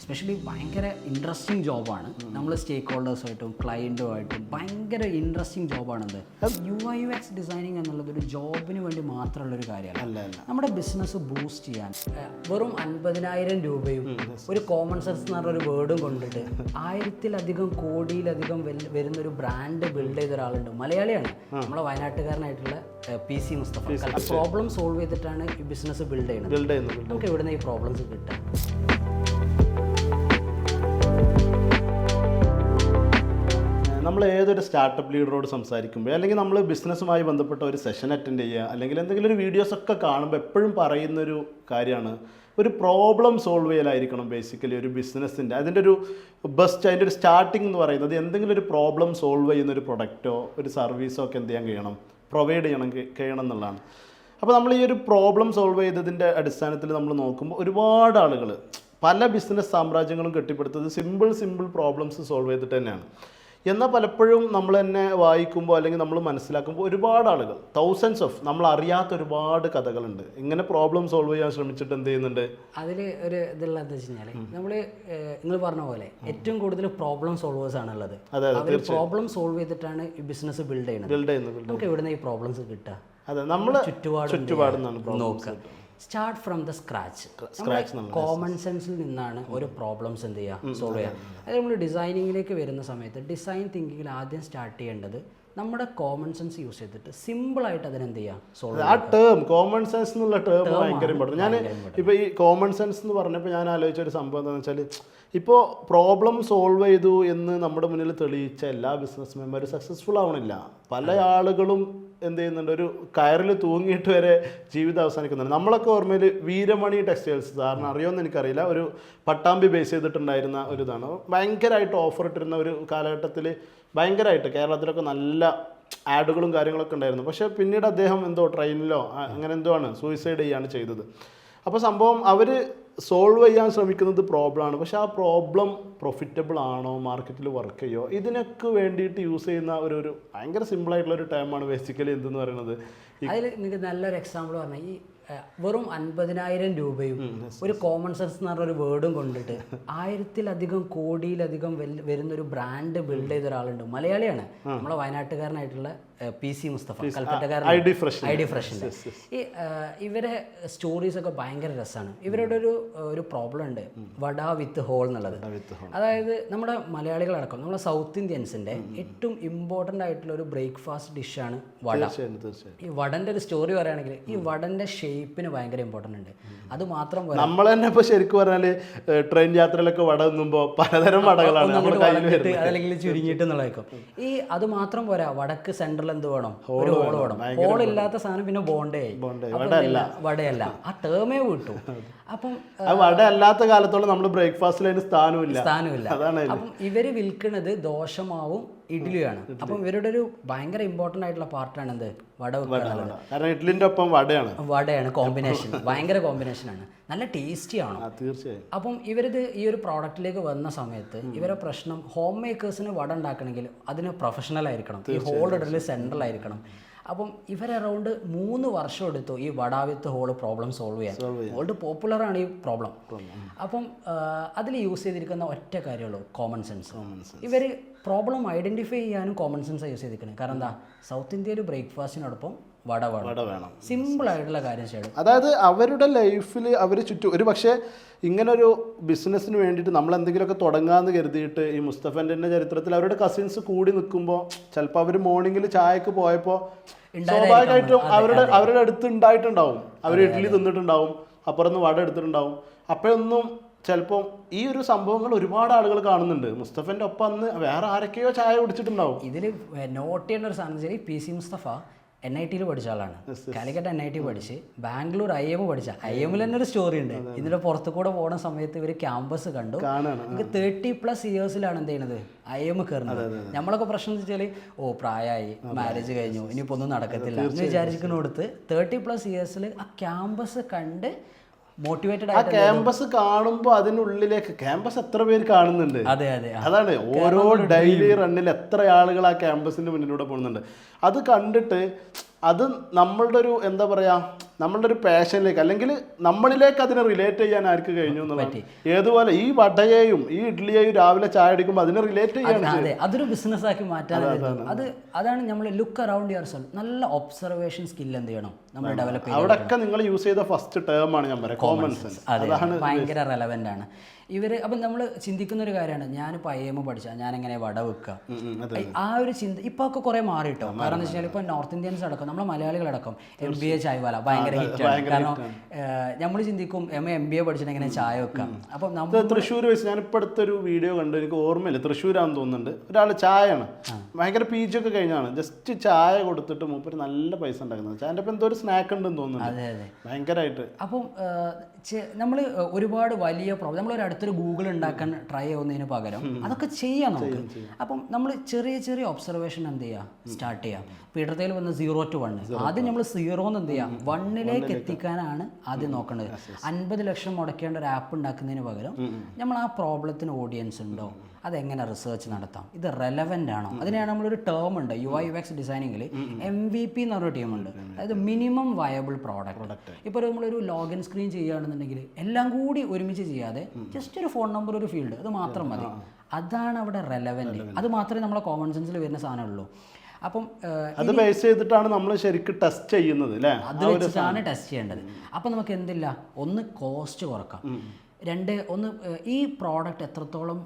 Especially ഭയങ്കര interesting ജോബാണ്. നമ്മൾ സ്റ്റേക്ക് ഹോൾഡേഴ്സുമായിട്ടും ക്ലയൻറ്റുമായിട്ടും ഭയങ്കര ഇൻട്രസ്റ്റിംഗ് ജോബാണത്. UI/UX ഡിസൈനിങ് എന്നുള്ളത് ഒരു ജോബിന് വേണ്ടി മാത്രമുള്ളൊരു കാര്യമല്ല. നമ്മുടെ ബിസിനസ് ബൂസ്റ്റ് ചെയ്യാൻ വെറും 50,000 രൂപയും ഒരു കോമൺ സെൻസ് എന്ന് പറഞ്ഞ ഒരു വേർഡും കൊണ്ടിട്ട് 1000-ലധികം കോടിയിലധികം വരുന്നൊരു ബ്രാൻഡ് ബിൽഡ് ചെയ്ത ഒരാളുണ്ട്. മലയാളിയാണ്, നമ്മളെ വയനാട്ടുകാരനായിട്ടുള്ള PC മുസ്തഫ. പ്രോബ്ലം സോൾവ് ചെയ്തിട്ടാണ് ഈ ബിസിനസ് ബിൽഡ് ചെയ്യുന്നത്. നമുക്ക് എവിടുന്ന് ഈ പ്രോബ്ലംസ് കിട്ടാം? നമ്മൾ ഏതൊരു സ്റ്റാർട്ടപ്പ് ലീഡറോട് സംസാരിക്കുമ്പോൾ അല്ലെങ്കിൽ നമ്മൾ ബിസിനസ്സുമായി ബന്ധപ്പെട്ട ഒരു സെഷൻ അറ്റൻഡ് ചെയ്യുക അല്ലെങ്കിൽ എന്തെങ്കിലും ഒരു വീഡിയോസൊക്കെ കാണുമ്പോൾ എപ്പോഴും പറയുന്നൊരു കാര്യമാണ് ഒരു പ്രോബ്ലം സോൾവ് ചെയ്യലായിരിക്കണം ബേസിക്കലി ഒരു ബിസിനസ്സിൻ്റെ. അതിൻ്റെ ഒരു അതിൻ്റെ ഒരു സ്റ്റാർട്ടിംഗ് എന്ന് പറയുന്നത് എന്തെങ്കിലും ഒരു പ്രോബ്ലം സോൾവ് ചെയ്യുന്ന ഒരു പ്രൊഡക്റ്റോ ഒരു സർവീസോ ഒക്കെ എന്ത് ചെയ്യാൻ കഴിയണം, പ്രൊവൈഡ് കഴിയണം എന്നുള്ളതാണ്. അപ്പോൾ നമ്മൾ ഈ ഒരു പ്രോബ്ലം സോൾവ് ചെയ്തതിൻ്റെ അടിസ്ഥാനത്തിൽ നമ്മൾ നോക്കുമ്പോൾ ഒരുപാട് ആളുകൾ പല ബിസിനസ് സാമ്രാജ്യങ്ങളും കെട്ടിപ്പടുത്തത് സിമ്പിൾ പ്രോബ്ലംസ് സോൾവ് ചെയ്തിട്ട് തന്നെയാണ്. എന്നാൽ പലപ്പോഴും നമ്മൾ തന്നെ വായിക്കുമ്പോൾ അല്ലെങ്കിൽ നമ്മൾ മനസ്സിലാക്കുമ്പോൾ ഒരുപാട് ആളുകൾ തൗസൻഡ്സ് ഓഫ് നമ്മൾ അറിയാത്ത ഒരുപാട് കഥകളുണ്ട്. ഇങ്ങനെ പ്രോബ്ലം സോൾവ് ചെയ്യാൻ ശ്രമിച്ചിട്ട് എന്ത് ചെയ്യുന്നുണ്ട്. അതിൽ ഒരു ഇതുള്ള എന്താ വെച്ച് കഴിഞ്ഞാൽ നിങ്ങൾ പറഞ്ഞ പോലെ ഏറ്റവും കൂടുതൽ പ്രോബ്ലം സോൾവേഴ്സ് ആണുള്ളത്. അവർ പ്രോബ്ലം സോൾവ് ചെയ്തിട്ടാണ് ഈ ബിസിനസ് ബിൽഡ് ചെയ്യുന്നത്. നമുക്ക് എവിടുന്ന് ഈ പ്രോബ്ലംസ് കിട്ടുക? അതെ, നമ്മൾ ചുറ്റുപാടുന്നാണ് നോക്കുക. Start from the scratch. Common സെൻസിൽ നിന്നാണ് ഒരു പ്രോബ്ലംസ് എന്ത് ചെയ്യുക, സോൾവ് ചെയ്യുക. അതായത് നമ്മൾ ഡിസൈനിങ്ങിലേക്ക് വരുന്ന സമയത്ത് ഡിസൈൻ തിങ്കിങ്ങിൽ ആദ്യം സ്റ്റാർട്ട് ചെയ്യേണ്ടത് നമ്മുടെ കോമൺ സെൻസ് യൂസ് ചെയ്തിട്ട് സിമ്പിളായിട്ട് അതിനെന്ത് ചെയ്യാം, സോൾവ്. ആ ടേം കോമൺ സെൻസ് എന്നുള്ള ടേം ഭയങ്കര ഇമ്പോർട്ടൻറ്റ്. ഞാൻ ഇപ്പോൾ ഈ കോമൺ സെൻസ് എന്ന് പറഞ്ഞപ്പോൾ ഞാൻ ആലോചിച്ച ഒരു സംഭവം എന്താണെന്ന് വെച്ചാൽ, ഇപ്പോൾ പ്രോബ്ലം സോൾവ് ചെയ്തു എന്ന് നമ്മുടെ മുന്നിൽ തെളിയിച്ച എല്ലാ ബിസിനസ്മാൻമാരും സക്സസ്ഫുൾ ആവണില്ല. പല ആളുകളും എന്ത് ചെയ്യുന്നുണ്ട്, ഒരു കയറിൽ തൂങ്ങിയിട്ട് വരെ ജീവിതം അവസാനിക്കുന്നുണ്ട്. നമ്മളൊക്കെ ഓർമ്മയിൽ വീരമണി ടെക്സ്റ്റൈൽസ്, സാറിന് അറിയുമെന്ന് എനിക്കറിയില്ല, ഒരു പട്ടാമ്പി ബേസ് ചെയ്തിട്ടുണ്ടായിരുന്ന ഒരു ഇതാണ്. ഭയങ്കരമായിട്ട് ഓഫർ ഇട്ടിരുന്ന ഒരു കാലഘട്ടത്തിൽ ഭയങ്കരമായിട്ട് കേരളത്തിലൊക്കെ നല്ല ആഡുകളും കാര്യങ്ങളൊക്കെ ഉണ്ടായിരുന്നു. പക്ഷേ പിന്നീട് അദ്ദേഹം എന്തോ ട്രെയിനിലോ അങ്ങനെ എന്തോ ആണ് സൂയിസൈഡ് ചെയ്യാണ് ചെയ്തത്. അപ്പോൾ സംഭവം അവർ സോൾവ് ചെയ്യാൻ ശ്രമിക്കുന്നത് പ്രോബ്ലമാണ്. പക്ഷേ ആ പ്രോബ്ലം പ്രോഫിറ്റബിൾ ആണോ, മാർക്കറ്റിൽ വർക്ക് ചെയ്യോ, ഇതിനൊക്കെ വേണ്ടിയിട്ട് യൂസ് ചെയ്യുന്ന ഒരു ഭയങ്കര സിമ്പിളായിട്ടുള്ളൊരു ടൈമാണ് ബേസിക്കലി എന്തെന്ന് പറയുന്നത്. അതിൽ നിങ്ങൾക്ക് നല്ലൊരു എക്സാമ്പിൾ പറഞ്ഞാൽ ഈ വെറും 50,000 രൂപയും ഒരു കോമൺ സെൻസ് എന്ന് പറഞ്ഞൊരു വേർഡും കൊണ്ടിട്ട് 1000-ലധികം കോടിയിലധികം വരുന്നൊരു ബ്രാൻഡ് ബിൽഡ് ചെയ്ത ഒരാളുണ്ട്. മലയാളിയാണ്, നമ്മളെ വയനാട്ടുകാരനായിട്ടുള്ള PC മുസ്തഫ, കൽപ്പറ്റക്കാരൻ, ID ഫ്രഷിൻ്റെ. ഈ ഇവരെ സ്റ്റോറീസൊക്കെ ഭയങ്കര രസമാണ്. ഇവരുടെ ഒരു പ്രോബ്ലം ഉണ്ട്, വട വിത്ത് ഹോൾ എന്നുള്ളത്. അതായത് നമ്മുടെ മലയാളികളടക്കം നമ്മുടെ സൗത്ത് ഇന്ത്യൻസിൻ്റെ ഏറ്റവും ഇമ്പോർട്ടൻ്റ് ആയിട്ടുള്ള ഒരു ബ്രേക്ക്ഫാസ്റ്റ് ഡിഷാണ് വട. ഈ വടൻ്റെ ഒരു സ്റ്റോറി പറയുകയാണെങ്കിൽ ഈ വടൻ്റെ ഷേപ്പിന് ഭയങ്കര ഇമ്പോർട്ടൻ്റ് ഉണ്ട്. അത് മാത്രം പോരാ, നമ്മൾ തന്നെ ഇപ്പോൾ ശരിക്കും പറഞ്ഞാൽ ട്രെയിൻ യാത്രയിലൊക്കെ വട തിന്നുമ്പോൾ പലതരം വടകളാണ് അല്ലെങ്കിൽ ചുരുങ്ങിയിട്ട് എന്നുള്ളതായിരിക്കും. ഈ അത് മാത്രം പോരാ, വടക്ക് സെൻട്രൽ എന്ത് വേണം, ഒരു ഹോൾ വേണം. ഹോൾ ഇല്ലാത്ത സാധനം പിന്നെ ബോണ്ടേ വടയല്ല, ആ ടേമേ വിട്ടു. അപ്പം വട അല്ലാത്ത കാലത്തോളം നമ്മൾ ബ്രേക്ക്ഫാസ്റ്റിൽ അതിന് സ്ഥാനമില്ല. അപ്പം ഇവര് വിൽക്കുന്നത് ദോശമാവും ഇഡ്ഡലിയാണ്. അപ്പം ഇവരുടെ ഒരു ഭയങ്കര ഇമ്പോർട്ടൻ്റ് ആയിട്ടുള്ള പാർട്ടാണ് എന്ത്, വട വെക്കുന്നത്. കാരണം ഇഡ്ഡലിന്റെ ഒപ്പം വടയാണ് കോമ്പിനേഷൻ. ഭയങ്കര കോമ്പിനേഷനാണ്, നല്ല ടേസ്റ്റി ആണ് തീർച്ചയായും. അപ്പം ഇവരിത് ഈ ഒരു പ്രോഡക്റ്റിലേക്ക് വന്ന സമയത്ത് ഇവരെ പ്രശ്നം, ഹോം മേക്കേഴ്സിന് വട ഉണ്ടാക്കണമെങ്കിൽ അതിന് പ്രൊഫഷണൽ ആയിരിക്കണം, ഈ ഹോൾ ഇടല് സെൻട്രൽ ആയിരിക്കണം. അപ്പം ഇവർ അറൗണ്ട് 3 വർഷം എടുത്തു ഈ വട വിത്ത് ഹോൾ പ്രോബ്ലം സോൾവ് ചെയ്യാൻ. ഓൾഡ് പോപ്പുലറാണ് ഈ പ്രോബ്ലം. അപ്പം അതിൽ യൂസ് ചെയ്തിരിക്കുന്ന ഒറ്റ കാര്യമുള്ളൂ, കോമൺ സെൻസ്. ഇവർ പ്രോബ്ലം ഐഡൻറ്റിഫൈ ചെയ്യാനും കോമൺ സെൻസ് യൂസ് ചെയ്തിരിക്കുന്നത്. കാരണം എന്താ, സൗത്ത് ഇന്ത്യയിൽ ബ്രേക്ക്ഫാസ്റ്റിനോടൊപ്പം വട വേണം. സിമ്പിൾ ആയിട്ടുള്ള കാര്യം ചെയ്യണം. അതായത് അവരുടെ ലൈഫിൽ അവർ ചുറ്റും ഒരു പക്ഷേ ഇങ്ങനൊരു ബിസിനസ്സിന് വേണ്ടിയിട്ട് നമ്മൾ എന്തെങ്കിലുമൊക്കെ തുടങ്ങാമെന്ന് കരുതിയിട്ട് ഈ മുസ്തഫൻ്റെ ചരിത്രത്തിൽ അവരുടെ കസിൻസ് കൂടി നിൽക്കുമ്പോൾ ചിലപ്പോൾ അവർ മോർണിംഗിൽ ചായക്ക് പോയപ്പോൾ സ്വാഭാവികമായിട്ടും അവരുടെ അടുത്ത് ഉണ്ടായിട്ടുണ്ടാവും, അവർ ഇഡ്ഡലി തിന്നിട്ടുണ്ടാവും, അപ്പുറത്ത് വട എടുത്തിട്ടുണ്ടാവും. അപ്പോഴൊന്നും ചിലപ്പോൾ ഈ ഒരു സംഭവങ്ങൾ ഒരുപാട് ആളുകൾ കാണുന്നുണ്ട്. മുസ്തഫൻ്റെ ഒപ്പം അന്ന് വേറെ ആരൊക്കെയോ ചായ കുടിച്ചിട്ടുണ്ടാവും. ഇതിൽ നോട്ട് ചെയ്യേണ്ട ഒരു സാധനം വെച്ചാൽ PC മുസ്തഫ NIT പഠിച്ച ആളാണ്. കാലിക്കറ്റ് NIT പഠിച്ച് ബാംഗ്ലൂർ IIM പഠിച്ച. IIMൽ തന്നെ ഒരു സ്റ്റോറി ഉണ്ട്. ഇതിന്റെ പുറത്തു കൂടെ പോകുന്ന സമയത്ത് ഇവർ ക്യാമ്പസ് കണ്ടു. 30+ ഇയേഴ്സിലാണ് എന്ത് ചെയ്യുന്നത്, IIM കയറുന്നത്. നമ്മളൊക്കെ പ്രശ്നം എന്ന് വെച്ചാൽ പ്രായമായി, മാരേജ് കഴിഞ്ഞു, ഇനിയിപ്പോൾ ഒന്നും നടക്കത്തില്ല എന്ന് വിചാരിക്കുന്നോടത്ത് 30+ ഇയേഴ്സിൽ ആ ക്യാമ്പസ് കണ്ട് മോട്ടിവേറ്റഡ് ആ ക്യാമ്പസ് കാണുമ്പോൾ അതിനുള്ളിലേക്ക് ക്യാമ്പസ് എത്ര പേര് കാണുന്നുണ്ട്. അതാണ് ഓരോ ഡെയിലി റണ്ണിൽ എത്ര ആളുകൾ ആ ക്യാമ്പസിന്റെ മുന്നിലൂടെ പോകുന്നുണ്ട്. അത് കണ്ടിട്ട് അത് നമ്മളുടെ ഒരു എന്താ പറയാ, നമ്മളുടെ ഒരു പാഷനിലേക്ക് അല്ലെങ്കിൽ നമ്മളിലേക്ക് അതിനെ റിലേറ്റ് ചെയ്യാൻ ആർക്ക് കഴിഞ്ഞു എന്നുള്ളത്. ഏതുപോലെ ഈ വടയെയും ഈ ഇഡ്ഡലിയെയും രാവിലെ ചായ അടിക്കുമ്പോൾ അതിനെ റിലേറ്റ് ചെയ്യാണ്. അതെ, അതൊരു ബിസിനസ് ആക്കി മാറ്റാൻ അതാണ് നമ്മൾ ലുക്ക് അറൗണ്ട് യുവർ സെൽഫ്. നല്ല ഒബ്സർവേഷൻ സ്കിൽ എന്ത് ചെയ്യണം നമ്മൾ ഡെവലപ്പ് ചെയ്യണം. അവിടെയൊക്കെ നിങ്ങൾ യൂസ് ചെയ്ത ഫസ്റ്റ് ടേം ആണ് ഞാൻ പറയാം, കോമൺ സെൻസ്. അതാണ് ഭയങ്കര റെലവെന്റ് ആണ്. അപ്പം നമ്മൾ ചിന്തിക്കുന്ന ഒരു കാര്യമാണ്, ഞാനിപ്പോൾ IIM പഠിച്ചാൽ ഞാൻ എങ്ങനെ വട വെക്കുക, ആ ഒരു ചിന്ത ഇപ്പോൾ ഒക്കെ കുറേ മാറിയിട്ടോ. കാരണം എന്താ വെച്ചാൽ ഇപ്പോൾ നോർത്ത് ഇന്ത്യൻസ് അടക്കം നമ്മളെ മലയാളികളടക്കം MBA ചായവാല ഭയങ്കര ഹിറ്റാണ്. കാരണം നമ്മൾ ചിന്തിക്കും MBA പഠിച്ചിട്ട് എങ്ങനെ ചായ വെക്കാം. അപ്പം നമ്മൾ തൃശ്ശൂർ വെച്ച് ഞാനിപ്പോൾ അടുത്തൊരു വീഡിയോ കണ്ടു, എനിക്ക് ഓർമ്മയില്ല, തൃശ്ശൂരാണെന്ന് തോന്നുന്നുണ്ട്. ഒരാൾ ചായയാണ് ഭയങ്കര PG ഒക്കെ കഴിഞ്ഞാണ്, ജസ്റ്റ് ചായ കൊടുത്തിട്ട് മൂപ്പര് നല്ല പൈസ ഉണ്ടാക്കുന്നത്. ചായൻ്റെ ഇപ്പം എന്തോ ഒരു സ്നാക്ക് ഉണ്ടെന്ന് തോന്നുന്നുണ്ട് ഭയങ്കരമായിട്ട്. അപ്പം നമ്മൾ ഒരുപാട് വലിയ പ്രോബ്ലം നമ്മളൊരു അടുത്തൊരു ഗൂഗിൾ ഉണ്ടാക്കാൻ ട്രൈ ചെയ്യുന്നതിന് പകരം അതൊക്കെ ചെയ്യാം നമുക്ക്. അപ്പം നമ്മൾ ചെറിയ ചെറിയ ഒബ്സർവേഷൻ എന്ത് ചെയ്യുക, സ്റ്റാർട്ട് ചെയ്യാം. പീഡത്തിൽ വന്ന് 0 to 1, ആദ്യം നമ്മൾ 0 എന്ത് ചെയ്യാം 1ലേക്ക് എത്തിക്കാനാണ് ആദ്യം നോക്കേണ്ടത്. 50 ലക്ഷം മുടക്കേണ്ട ഒരു ആപ്പ് ഉണ്ടാക്കുന്നതിന് പകരം നമ്മൾ ആ പ്രോബ്ലത്തിന് ഓഡിയൻസ് ഉണ്ടോ, അതെങ്ങനെ റിസർച്ച് നടത്താം, ഇത് റെലവൻ്റ് ആണോ, അതിനെയാണ് നമ്മളൊരു ടേം ഉണ്ട് UI/UX ഡിസൈനിങ്ങിൽ MVP എന്ന് പറഞ്ഞൊരു ടീമുണ്ട്. അതായത് മിനിമം വയബിൾ പ്രോഡക്റ്റ്. ഇപ്പോൾ നമ്മളൊരു ലോഗിൻ സ്ക്രീൻ ചെയ്യുകയാണെന്നുണ്ടെങ്കിൽ എല്ലാം കൂടി ഒരുമിച്ച് ചെയ്യാതെ ജസ്റ്റ് ഒരു ഫോൺ നമ്പർ, ഒരു ഫീൽഡ്, അത് മാത്രം മതി. അതാണ് അവിടെ റെലവൻറ്റ്. അത് മാത്രമേ നമ്മളെ കോമൺ സെൻസിൽ വരുന്ന സാധനമുള്ളൂ. അപ്പം അത് ബേസ് ചെയ്തിട്ടാണ് നമ്മൾ ശരിക്കും ടെസ്റ്റ് ചെയ്യുന്നത് അല്ലേ, അത് വെച്ചിട്ടാണ് ടെസ്റ്റ് ചെയ്യേണ്ടത്. അപ്പം നമുക്ക് എന്തില്ല, ഒന്ന് കോസ്റ്റ് കുറക്കാം, ഒന്ന് ഈ പ്രോഡക്റ്റ് എത്രത്തോളം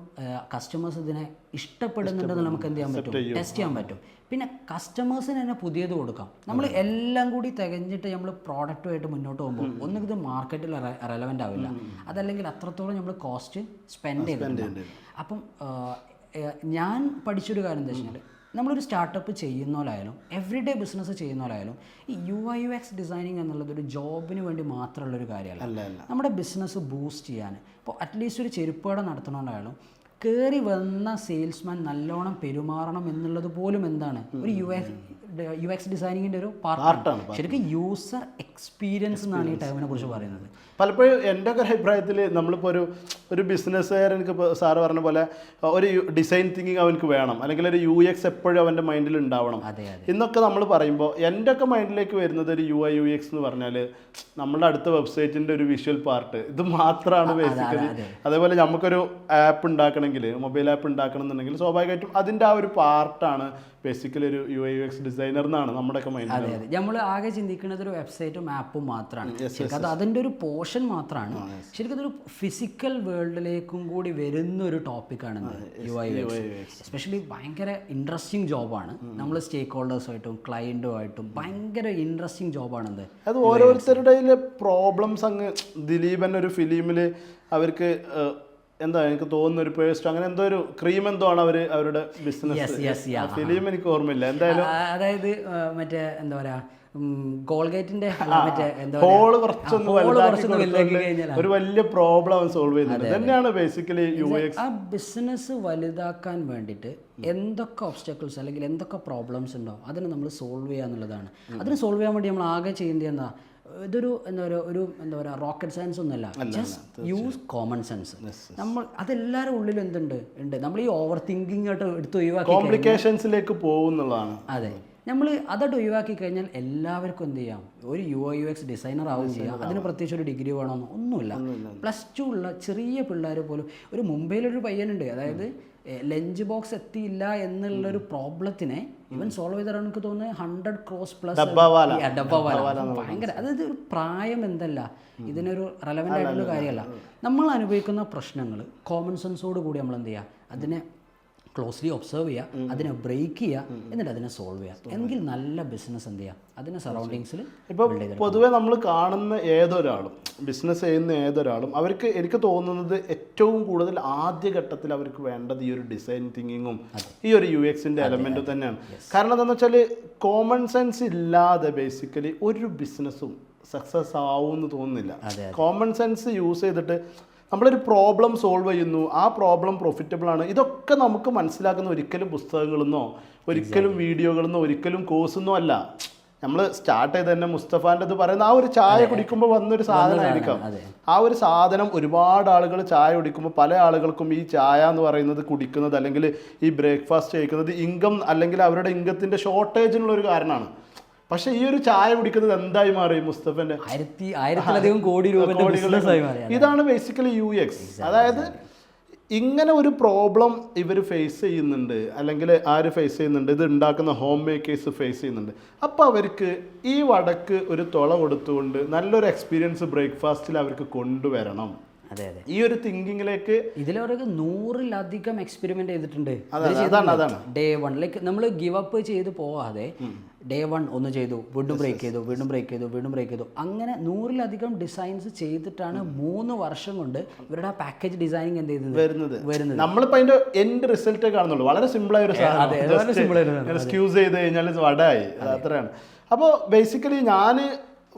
കസ്റ്റമേഴ്സ് ഇതിനെ ഇഷ്ടപ്പെടുന്നുണ്ടെന്ന് നമുക്ക് എന്ത് ചെയ്യാൻ പറ്റും, ടെസ്റ്റ് ചെയ്യാൻ പറ്റും. പിന്നെ കസ്റ്റമേഴ്സിന് തന്നെ പുതിയത് കൊടുക്കാം. നമ്മൾ എല്ലാം കൂടി തികഞ്ഞിട്ട് നമ്മൾ പ്രോഡക്റ്റുമായിട്ട് മുന്നോട്ട് പോകുമ്പോൾ ഒന്നും ഇത് മാർക്കറ്റിൽ റെലവൻ്റ് ആവില്ല. അതല്ലെങ്കിൽ അത്രത്തോളം നമ്മൾ കോസ്റ്റ് സ്പെൻഡ് ചെയ്തിട്ടുണ്ട്. അപ്പം ഞാൻ പഠിച്ചൊരു കാര്യം എന്താ വെച്ച് കഴിഞ്ഞാൽ, നമ്മളൊരു സ്റ്റാർട്ടപ്പ് ചെയ്യുന്നവരായാലും എവറിഡേ ബിസിനസ് ചെയ്യുന്നവരായാലും ഈ UI/UX ഡിസൈനിങ് എന്നുള്ളത് ഒരു ജോബിന് വേണ്ടി മാത്രമുള്ളൊരു കാര്യമല്ല. നമ്മുടെ ബിസിനസ് ബൂസ്റ്റ് ചെയ്യാൻ, ഇപ്പോൾ അറ്റ്ലീസ്റ്റ് ഒരു ചെരുപ്പ് കട നടത്തണമെന്നായാലും കയറി വന്ന സെയിൽസ്മാൻ നല്ലോണം പെരുമാറണം എന്നുള്ളത് പോലും എന്താണ് ഒരു UX ഡിസൈനിങ്ങിൻ്റെ ഒരു പാർട്ടാണ്. ശരിക്കും യൂസർ എക്സ്പീരിയൻസ് എന്നാണ് ഈ ടൈമിനെ കുറിച്ച് പറയുന്നത്. പലപ്പോഴും എൻ്റെ ഒക്കെ അഭിപ്രായത്തിൽ നമ്മളിപ്പോൾ ഒരു ബിസിനസ്സുകാരൻ, എനിക്കിപ്പോൾ സാറ് പറഞ്ഞ പോലെ ഒരു ഡിസൈൻ തിങ്കിങ് അവനക്ക് വേണം, അല്ലെങ്കിൽ ഒരു UX എപ്പോഴും അവൻ്റെ മൈൻഡിൽ ഉണ്ടാവണം എന്നൊക്കെ നമ്മൾ പറയുമ്പോൾ എൻ്റെ ഒക്കെ മൈൻഡിലേക്ക് വരുന്നത് ഒരു UI/UX എന്ന് പറഞ്ഞാൽ നമ്മുടെ അടുത്ത വെബ്സൈറ്റിൻ്റെ ഒരു വിഷ്വൽ പാർട്ട്, ഇത് മാത്രമാണ് ബേസിക്കലി. അതേപോലെ നമുക്കൊരു ആപ്പ് ഉണ്ടാക്കണമെങ്കിൽ, മൊബൈൽ ആപ്പ് ഉണ്ടാക്കണം എന്നുണ്ടെങ്കിൽ സ്വാഭാവികമായിട്ടും അതിൻ്റെ ആ ഒരു പാർട്ടാണ് ബേസിക്കലി ഒരു UI/UX ഡിസൈനർ എന്നാണ് നമ്മുടെയൊക്കെ മൈൻഡിൽ. അതെ അതെ, നമ്മൾ ആകെ ചിന്തിക്കുന്നത് ഒരു വെബ്സൈറ്റും ആപ്പും മാത്രമാണ്. അത് അതിൻ്റെ ഒരു പോർഷൻ മാത്രമാണ്. ശരിക്കും അതൊരു ഫിസിക്കൽ വേൾഡിലേക്കും കൂടി വരുന്ന ഒരു ടോപ്പിക്കാണ് UI/UX. എസ്പെഷ്യലി ഭയങ്കര ഇൻട്രസ്റ്റിംഗ് ജോബാണ്. നമ്മൾ സ്റ്റേക്ക് ഹോൾഡേഴ്സുമായിട്ടും ക്ലയൻറ്റുമായിട്ടും ഭയങ്കര ഇൻട്രസ്റ്റിംഗ് ജോബാണത്. അത് ഓരോരുത്തരുടെ പ്രോബ്ലംസ് അങ്ങ് ദിലീപൻ ഒരു ഫിലിമിൽ അവർക്ക് എന്താ എനിക്ക് തോന്നുന്ന ഒരു പേസ്റ്റ് അങ്ങനെ എന്തോ ഒരു ക്രീം എന്തോ ആണ് അവരുടെ ബിസിനസ് ഫിലിം, എനിക്ക് ഓർമ്മയില്ല എന്തായാലും. അതായത് മറ്റേ എന്താ പറയാ കോൾഗേറ്റിന്റെ ഒരു വലിയ പ്രോബ്ലം സോൾവ് ചെയ്യുന്നത് തന്നെയാണ് ബേസിക്കലി UX. ആ ബിസിനസ് വലുതാക്കാൻ വേണ്ടിയിട്ട് എന്തൊക്കെ ഒബ്സ്റ്റക്കിൾസ് അല്ലെങ്കിൽ എന്തൊക്കെ പ്രോബ്ലംസ് ഉണ്ടോ അതിനെ നമ്മൾ സോൾവ് ചെയ്യുക എന്നുള്ളതാണ്. അതിന് സോൾവ് ചെയ്യാൻ വേണ്ടി നമ്മൾ ആകെ ചെയ്യുന്നത് എന്താ, ഇതൊരു എന്താ പറയുക റോക്കറ്റ് സയൻസ് ഒന്നുമല്ല, ജസ്റ്റ് യൂസ് കോമൺ സെൻസ്. നമ്മൾ അതെല്ലാവരുടെ ഉള്ളിലും ഉണ്ട്. നമ്മൾ ഈ ഓവർ തിങ്കിങ് ആയിട്ട് എടുത്ത് ഒഴിവാക്കി കോംപ്ലിക്കേഷൻസിലേക്ക് പോകുന്നുള്ളതാണ്. അതെ, നമ്മൾ അതോട്ട് ഒഴിവാക്കി കഴിഞ്ഞാൽ എല്ലാവർക്കും എന്ത് ചെയ്യാം, ഒരു UI/UX ഡിസൈനർ ആവുകയും ചെയ്യാം. അതിന് പ്രത്യേകിച്ച് ഒരു ഡിഗ്രി വേണമെന്നോ ഒന്നുമില്ല. +2 ഉള്ള ചെറിയ പിള്ളേർ പോലും, ഒരു മുംബൈയിലൊരു പയ്യനുണ്ട്, അതായത് ലഞ്ച് ബോക്സ് എത്തിയില്ല എന്നുള്ളൊരു പ്രോബ്ലത്തിനെ ഇവൻ സോൾവ് ചെയ്തതാണ് എനിക്ക് തോന്നുന്നത് 100 crores പ്ലസ് ഡബ്ബാവാല. ഭയങ്കര, അതായത് ഒരു പ്രായം എന്തല്ല, ഇതിനൊരു റെലവൻ്റ് ആയിട്ടുള്ള കാര്യമല്ല. നമ്മൾ അനുഭവിക്കുന്ന പ്രശ്നങ്ങൾ കോമൺ സെൻസോട് കൂടി നമ്മൾ എന്ത് ചെയ്യുക, അതിനെ ക്ലോസ്ലി ഒബ്സർവ് ചെയ്യുക, അതിനെ ബ്രേക്ക് ചെയ്യുക, എന്നിട്ട് അതിനെ സോൾവ് ചെയ്യുക. എങ്കിൽ നല്ല ബിസിനസ് എന്ത് ചെയ്യുക, അതിനെ സറൗണ്ടിങ്സിൽ. ഇപ്പോൾ പൊതുവെ നമ്മൾ കാണുന്ന ഏതൊരാളും, ബിസിനസ് ചെയ്യുന്ന ഏതൊരാളും, അവർക്ക് എനിക്ക് തോന്നുന്നത് ഏറ്റവും കൂടുതൽ ആദ്യഘട്ടത്തിൽ അവർക്ക് വേണ്ടത് ഈ ഒരു ഡിസൈൻ തിങ്കിങ്ങും ഈ ഒരു UX-ൻ്റെ എലമെൻറ്റും തന്നെയാണ്. കാരണം എന്താണെന്ന് വെച്ചാൽ കോമൺ സെൻസ് ഇല്ലാതെ ബേസിക്കലി ഒരു ബിസിനസ്സും സക്സസ് ആവുമെന്ന് തോന്നുന്നില്ല. കോമൺ സെൻസ് യൂസ് ചെയ്തിട്ട് നമ്മളൊരു പ്രോബ്ലം സോൾവ് ചെയ്യുന്നു, ആ പ്രോബ്ലം പ്രോഫിറ്റബിൾ ആണ്, ഇതൊക്കെ നമുക്ക് മനസ്സിലാക്കുന്ന ഒരിക്കലും പുസ്തകങ്ങളെന്നോ ഒരിക്കലും വീഡിയോകളെന്നോ ഒരിക്കലും കോഴ്സെന്നോ അല്ല. നമ്മൾ സ്റ്റാർട്ട് ചെയ്ത് തന്നെ മുസ്തഫാൻ്റെ അത് പറയുന്ന ആ ഒരു ചായ കുടിക്കുമ്പോൾ വന്നൊരു സാധനമായിരിക്കാം. ആ ഒരു സാധനം ഒരുപാട് ആളുകൾ ചായ കുടിക്കുമ്പോൾ പല ആളുകൾക്കും ഈ ചായ എന്ന് പറയുന്നത് കുടിക്കുന്നത് അല്ലെങ്കിൽ ഈ ബ്രേക്ക്ഫാസ്റ്റ് കഴിക്കുന്നത് ഇൻകം അല്ലെങ്കിൽ അവരുടെ ഇൻകത്തിൻ്റെ ഷോർട്ടേജിനുള്ള ഒരു കാരണമാണ്. പക്ഷെ ഈ ഒരു ചായ കുടിക്കുന്നത് എന്തായി മാറി മുസ്തഫന്റെ? ആയിരത്തിലധികം കോടി രൂപ ബിസിനസ്സായി മാറി. ഇതാണ് ബേസിക്കലി UX. അതായത് ഇങ്ങനെ ഒരു പ്രോബ്ലം ഇവർ ഫേസ് ചെയ്യുന്നുണ്ട്, അല്ലെങ്കിൽ ആര് ഫേസ് ചെയ്യുന്നുണ്ട്, ഇത് ഉണ്ടാക്കുന്ന ഹോം മേക്കേഴ്സ് ഫേസ് ചെയ്യുന്നുണ്ട്. അപ്പോൾ അവർക്ക് ഈ വടക്ക് ഒരു തുള കൊടുത്തുകൊണ്ട് നല്ലൊരു എക്സ്പീരിയൻസ് ബ്രേക്ക്ഫാസ്റ്റിൽ അവർക്ക് കൊണ്ടുവരണം. അതെ അതെ, ഈ ഒരു തിങ്കിങ്ങിലേക്ക് ഇതിലവർക്ക് 100-ലധികം എക്സ്പെരിമെന്റ് ചെയ്തിട്ടുണ്ട്. അതാണ് ഡേ 1 ലൈക്ക് നമ്മൾ ഗിവ് അപ്പ് ചെയ്ത് പോവാതെ ഡേ 1 ഒന്ന് ചെയ്തു, വീണ്ടും ബ്രേക്ക് ചെയ്തു, വീണ്ടും ബ്രേക്ക് ചെയ്തു, വീണ്ടും ബ്രേക്ക് ചെയ്തു, അങ്ങനെ 100-ലധികം ഡിസൈൻസ് ചെയ്തിട്ടാണ് 3 വർഷം കൊണ്ട് ഇവരുടെ ആ പാക്കേജ് ഡിസൈനിങ് എന്ത് ചെയ്തത് വരുന്നത്. നമ്മളിപ്പോൾ അതിന്റെ എൻഡ് റിസൾട്ട് കാണുന്നുള്ളൂ. വളരെ സിമ്പിളായ ഒരു സാധനം, എക്സ്ക്യൂസ് ചെയ്ത് കഴിഞ്ഞാൽ വടായി, അത്രയാണ്. അപ്പോൾ ബേസിക്കലി ഞാൻ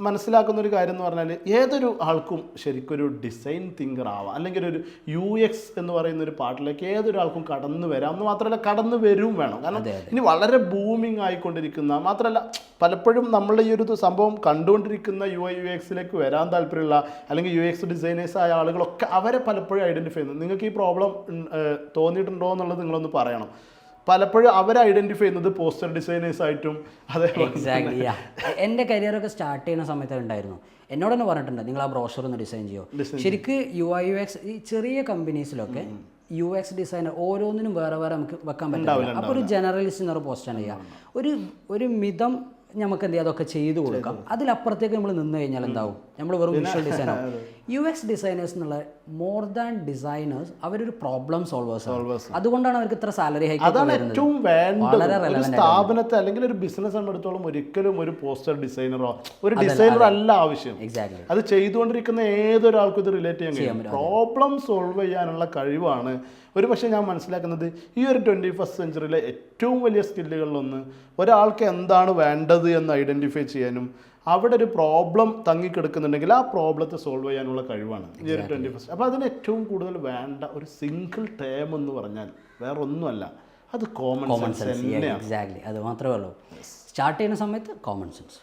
മനസ്സിലാക്കുന്ന ഒരു കാര്യം എന്ന് പറഞ്ഞാൽ ഏതൊരു ആൾക്കും ശരിക്കൊരു ഡിസൈൻ തിങ്കർ ആവാം, അല്ലെങ്കിൽ ഒരു UX എന്ന് പറയുന്ന ഒരു പാർട്ടിലേക്ക് ഏതൊരാൾക്കും കടന്നു വരാം എന്ന് മാത്രമല്ല കടന്നു വരും വേണം. കാരണം ഇനി വളരെ ബൂമിങ് ആയിക്കൊണ്ടിരിക്കുന്ന, മാത്രമല്ല പലപ്പോഴും നമ്മൾ ഈ ഒരു സംഭവം കണ്ടുകൊണ്ടിരിക്കുന്ന UI/UXലേക്ക് വരാൻ താല്പര്യമുള്ള അല്ലെങ്കിൽ UX ഡിസൈനേഴ്സ് ആയ ആളുകളൊക്കെ അവരെ പലപ്പോഴും ഐഡൻറ്റിഫൈ ചെയ്യുന്നു. നിങ്ങൾക്ക് ഈ പ്രോബ്ലം തോന്നിയിട്ടുണ്ടോ എന്നുള്ളത് നിങ്ങളൊന്ന് പറയണം. പലപ്പോഴും അവർ ഐഡന്റിഫൈ ചെയ്യുന്നത് പോസ്റ്റർ ഡിസൈനേഴ്സ് ആയിട്ടും. എക്സാക്ട്ലി. എൻ്റെ കരിയറൊക്കെ സ്റ്റാർട്ട് ചെയ്യുന്ന സമയത്ത് ഉണ്ടായിരുന്നു, എന്നോട് തന്നെ പറഞ്ഞിട്ടുണ്ട് നിങ്ങൾ ആ ബ്രോഷർ ഒന്ന് ഡിസൈൻ ചെയ്യോ. ശരിക്ക് UI/UX ഈ ചെറിയ കമ്പനീസിലൊക്കെ UX ഡിസൈനർ ഓരോന്നിനും വേറെ വേറെ നമുക്ക് വെക്കാൻ പറ്റില്ല. അപ്പോൾ ഒരു ജനറലിസ്റ്റ് എന്നൊരു പോസ്റ്റാണ് ചെയ്യുക. ഒരു മിതം നമുക്ക് എന്ത് ചെയ്യാം, അതൊക്കെ ചെയ്തു കൊടുക്കാം. അതിലപ്പുറത്തേക്ക് നമ്മൾ നിന്ന് കഴിഞ്ഞാൽ എന്താവും, നമ്മൾ വെറും വിഷ്വൽ ഡിസൈനർ. UX ഡിസൈനേഴ്സ് എന്നുള്ള മോർ ദാൻ ഡിസൈനേഴ്സ് അവരൊരു പ്രോബ്ലം സോൾവേഴ്സ്. അതുകൊണ്ടാണ് അവർക്ക് ഇത്ര സാലറി ഹൈക്ക്. അതാണ് ഏറ്റവും വേണ്ടത്. ഒരു സ്ഥാപനത്തെ അല്ലെങ്കിൽ ഒരു ബിസിനസ് എടുത്തോളം ഒരിക്കലും ഒരു പോസ്റ്റർ ഡിസൈനറോ ഒരു ഡിസൈനർ അല്ല ആവശ്യം. എക്സാക്ട്ലി. അത് ചെയ്തുകൊണ്ടിരിക്കുന്ന ഏതൊരാൾക്കും ഇത് റിലേറ്റ് ചെയ്യാൻ കഴിയും. പ്രോബ്ലം സോൾവ് ചെയ്യാനുള്ള കഴിവാണ് ഒരു പക്ഷേ ഞാൻ മനസ്സിലാക്കുന്നത് ഈ ഒരു 21st സെഞ്ച്വറിയിലെ ഏറ്റവും വലിയ സ്കില്ലുകളിലൊന്ന്. ഒരാൾക്ക് എന്താണ് വേണ്ടത് എന്ന് ഐഡൻറ്റിഫൈ ചെയ്യാനും അവിടെ ഒരു പ്രോബ്ലം തങ്ങിക്കിടക്കുന്നുണ്ടെങ്കിൽ ആ പ്രോബ്ലത്തെ സോൾവ് ചെയ്യാനുള്ള കഴിവാണ് ഈ ഒരു 21st. അപ്പോൾ അതിന് ഏറ്റവും കൂടുതൽ വേണ്ട ഒരു സിംഗിൾ ടേം എന്ന് പറഞ്ഞാൽ വേറെ ഒന്നുമല്ല, അത് കോമൺ സെൻസ് തന്നെയാണ്. എക്സാക്ട്ലി, അത് മാത്രമേ ഉള്ളൂ. സ്റ്റാർട്ട് ചെയ്യുന്ന സമയത്ത് കോമൺ സെൻസ്.